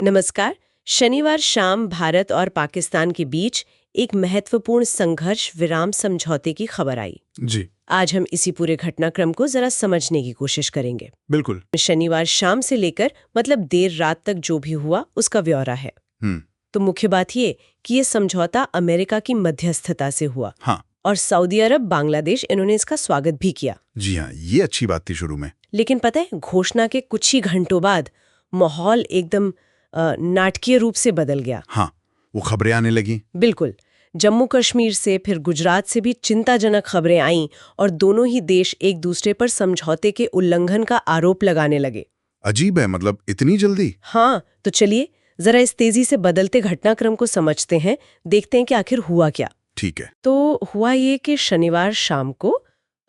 नमस्कार। शनिवार शाम भारत और पाकिस्तान के बीच एक महत्वपूर्ण संघर्ष विराम समझौते की खबर आई। जी आज हम इसी पूरे घटनाक्रम को जरा समझने की कोशिश करेंगे। बिल्कुल। शनिवार शाम से लेकर मतलब देर रात तक जो भी हुआ उसका ब्यौरा है। तो मुख्य बात ये कि ये समझौता अमेरिका की मध्यस्थता से हुआ। हाँ। और सऊदी अरब, बांग्लादेश, इन्होंने इसका स्वागत भी किया। जी हाँ, ये अच्छी बात थी शुरू में। लेकिन पता है, घोषणा के कुछ ही घंटों बाद माहौल एकदम नाटकीय रूप से बदल गया। हाँ, वो खबरें आने लगी। बिल्कुल। जम्मू कश्मीर से, फिर गुजरात से भी चिंताजनक खबरें आईं और दोनों ही देश एक दूसरे पर समझौते के उल्लंघन का आरोप लगाने लगे। अजीब है, मतलब इतनी जल्दी। हाँ, तो चलिए जरा इस तेजी से बदलते घटनाक्रम को समझते हैं, देखते हैं कि आखिर हुआ क्या। ठीक है। तो हुआ ये कि शनिवार शाम को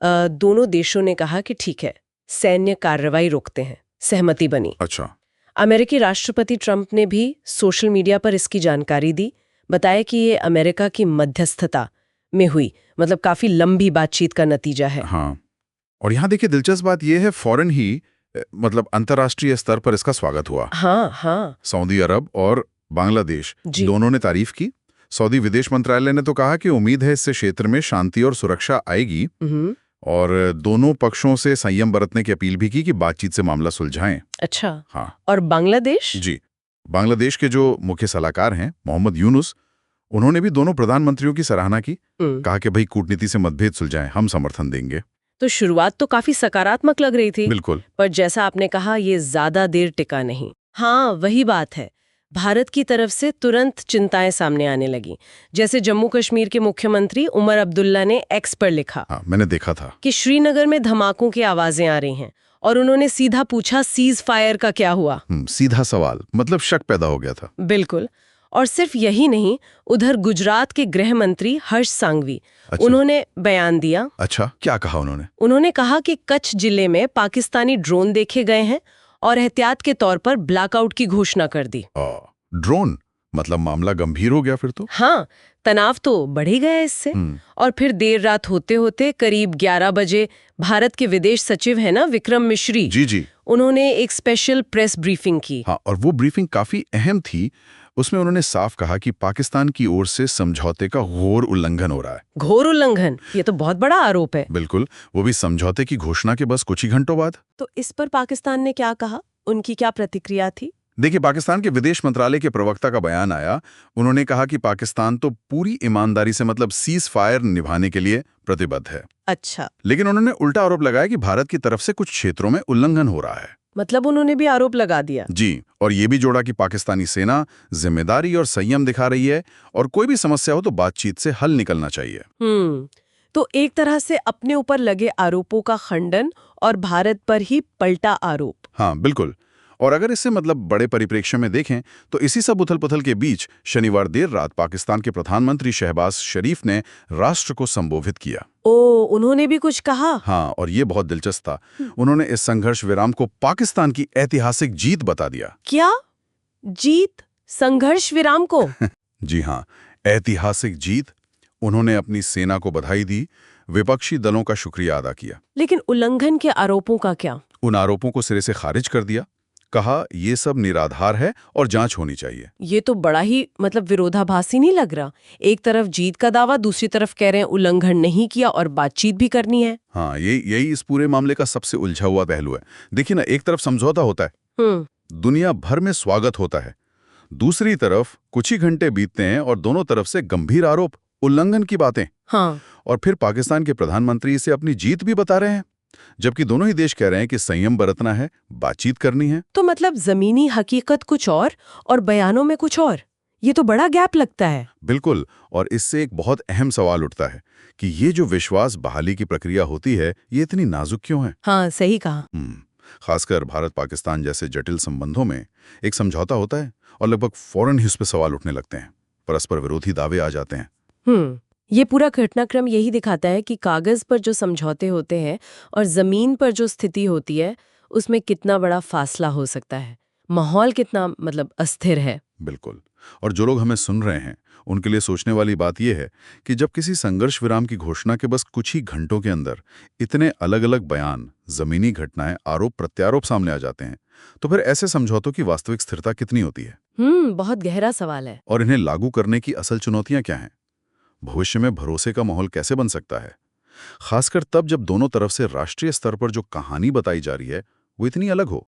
दोनों देशों ने कहा कि ठीक है, सैन्य कार्रवाई रोकते हैं। सहमति बनी। अच्छा। अमेरिकी राष्ट्रपति ट्रंप ने भी सोशल मीडिया पर इसकी जानकारी दी, बताया कि ये अमेरिका की मध्यस्थता में हुई, मतलब काफी लंबी बातचीत का नतीजा है। हाँ, और यहाँ देखिए दिलचस्प बात यह है, फौरन ही मतलब अंतर्राष्ट्रीय स्तर पर इसका स्वागत हुआ। हाँ हाँ। सऊदी अरब और बांग्लादेश दोनों ने तारीफ की। सऊदी विदेश मंत्रालय ने तो कहा कि उम्मीद है इससे क्षेत्र में शांति और सुरक्षा आएगी, और दोनों पक्षों से संयम बरतने की अपील भी की कि बातचीत से मामला सुलझाएं। अच्छा। हाँ। और बांग्लादेश? जी, बांग्लादेश के जो मुख्य सलाहकार हैं मोहम्मद यूनुस, उन्होंने भी दोनों प्रधानमंत्रियों की सराहना की। कहा कि भाई कूटनीति से मतभेद सुलझाएं, हम समर्थन देंगे। तो शुरुआत तो काफी सकारात्मक लग रही थी। बिल्कुल। पर जैसा आपने कहा, ये ज्यादा देर टिका नहीं। हाँ, वही बात है, भारत की तरफ से तुरंत चिंताएं सामने आने लगी। जैसे जम्मू कश्मीर के मुख्यमंत्री उमर अब्दुल्ला ने एक्स पर लिखा, हाँ, मैंने देखा था, कि श्रीनगर में धमाकों की आवाजें आ रही हैं, और उन्होंने सीधा पूछा सीज फायर का क्या हुआ। सीधा सवाल, मतलब शक पैदा हो गया था। बिल्कुल। और सिर्फ यही नहीं, उधर गुजरात के गृह मंत्री हर्ष सांघवी, उन्होंने बयान दिया। अच्छा, क्या कहा उन्होंने? उन्होंने कहा कि कच्छ जिले में पाकिस्तानी ड्रोन देखे गए हैं और एहतियात के तौर पर ब्लैकआउट की घोषणा कर दी। ड्रोन? मतलब मामला गंभीर हो गया फिर तो। हाँ, तनाव तो बढ़ ही गया इससे। और फिर देर रात होते होते करीब 11 बजे भारत के विदेश सचिव है ना, विक्रम मिश्री जी, उन्होंने एक स्पेशल प्रेस ब्रीफिंग की। हाँ, और वो ब्रीफिंग काफी अहम थी। उसमें उन्होंने साफ कहा कि पाकिस्तान की ओर से समझौते का घोर उल्लंघन हो रहा है। घोर उल्लंघन? ये तो बहुत बड़ा आरोप है। बिल्कुल, वो भी समझौते की घोषणा के बस कुछ ही घंटों बाद। तो इस पर पाकिस्तान ने क्या कहा? उनकी क्या प्रतिक्रिया थी? देखिए, पाकिस्तान के विदेश मंत्रालय के प्रवक्ता का बयान आया। उन्होंने कहा कि पाकिस्तान तो पूरी ईमानदारी से, मतलब सीज फायर निभाने के लिए प्रतिबद्ध है। अच्छा। लेकिन उन्होंने उल्टा आरोप लगाया कि भारत की तरफ से कुछ क्षेत्रों में उल्लंघन हो रहा है। मतलब उन्होंने भी आरोप लगा दिया? जी, और ये भी जोड़ा कि पाकिस्तानी सेना जिम्मेदारी और संयम दिखा रही है, और कोई भी समस्या हो तो बातचीत से हल निकलना चाहिए। तो एक तरह से अपने ऊपर लगे आरोपों का खंडन और भारत पर ही पलटा आरोप। हाँ, बिल्कुल। और अगर इसे मतलब बड़े परिप्रेक्ष्य में देखें तो इसी सब उथल-पुथल के बीच शनिवार देर रात पाकिस्तान के प्रधानमंत्री शहबाज शरीफ ने राष्ट्र को संबोधित किया। उन्होंने भी कुछ कहा? हाँ, और ये बहुत दिलचस्प था। उन्होंने इस संघर्ष विराम को पाकिस्तान की ऐतिहासिक जीत बता दिया। क्या जीत? संघर्ष विराम को? जी हाँ, ऐतिहासिक जीत। उन्होंने अपनी सेना को बधाई दी, विपक्षी दलों का शुक्रिया अदा किया। लेकिन उल्लंघन के आरोपों का क्या? उन आरोपों को सिरे से खारिज कर दिया। कहा ये सब निराधार है और जांच होनी चाहिए। ये तो बड़ा ही मतलब विरोधाभासी नहीं लग रहा? एक तरफ जीत का दावा, दूसरी तरफ कह रहे हैं उल्लंघन नहीं किया और बातचीत भी करनी है। हाँ, यही इस पूरे मामले का सबसे उलझा हुआ पहलू है। देखिए ना, एक तरफ समझौता होता है, दुनिया भर में स्वागत होता है, दूसरी तरफ कुछ ही घंटे बीतते हैं और दोनों तरफ से गंभीर आरोप, उल्लंघन की बातें। हाँ। और फिर पाकिस्तान के प्रधानमंत्री इसे अपनी जीत भी बता रहे हैं, जबकि दोनों ही देश कह रहे हैं कि संयम बरतना है, बातचीत करनी है। तो मतलब जमीनी हकीकत कुछ और बयानों में कुछ और। ये तो बड़ा गैप लगता है। बिल्कुल, और इससे एक बहुत अहम सवाल उठता है कि ये जो विश्वास बहाली की प्रक्रिया होती है, ये इतनी नाजुक क्यों है? हाँ, सही कहा। खासकर भारत पाकिस्तान जैसे जटिल संबंधों में एक समझौता होता है और लगभग फौरन ही उस पर सवाल उठने लगते हैं, परस्पर विरोधी दावे आ जाते हैं। ये पूरा घटनाक्रम यही दिखाता है कि कागज पर जो समझौते होते हैं और जमीन पर जो स्थिति होती है, उसमें कितना बड़ा फासला हो सकता है, माहौल कितना मतलब अस्थिर है। बिल्कुल, और जो लोग हमें सुन रहे हैं उनके लिए सोचने वाली बात यह है कि जब किसी संघर्ष विराम की घोषणा के बस कुछ ही घंटों के अंदर इतने अलग अलग बयान, जमीनी घटनाएं, आरोप प्रत्यारोप सामने आ जाते हैं, तो फिर ऐसे समझौतों की वास्तविक स्थिरता कितनी होती है। बहुत गहरा सवाल है। और इन्हें लागू करने की असल चुनौतियां क्या हैं? भविष्य में भरोसे का माहौल कैसे बन सकता है, खासकर तब जब दोनों तरफ से राष्ट्रीय स्तर पर जो कहानी बताई जा रही है वो इतनी अलग हो।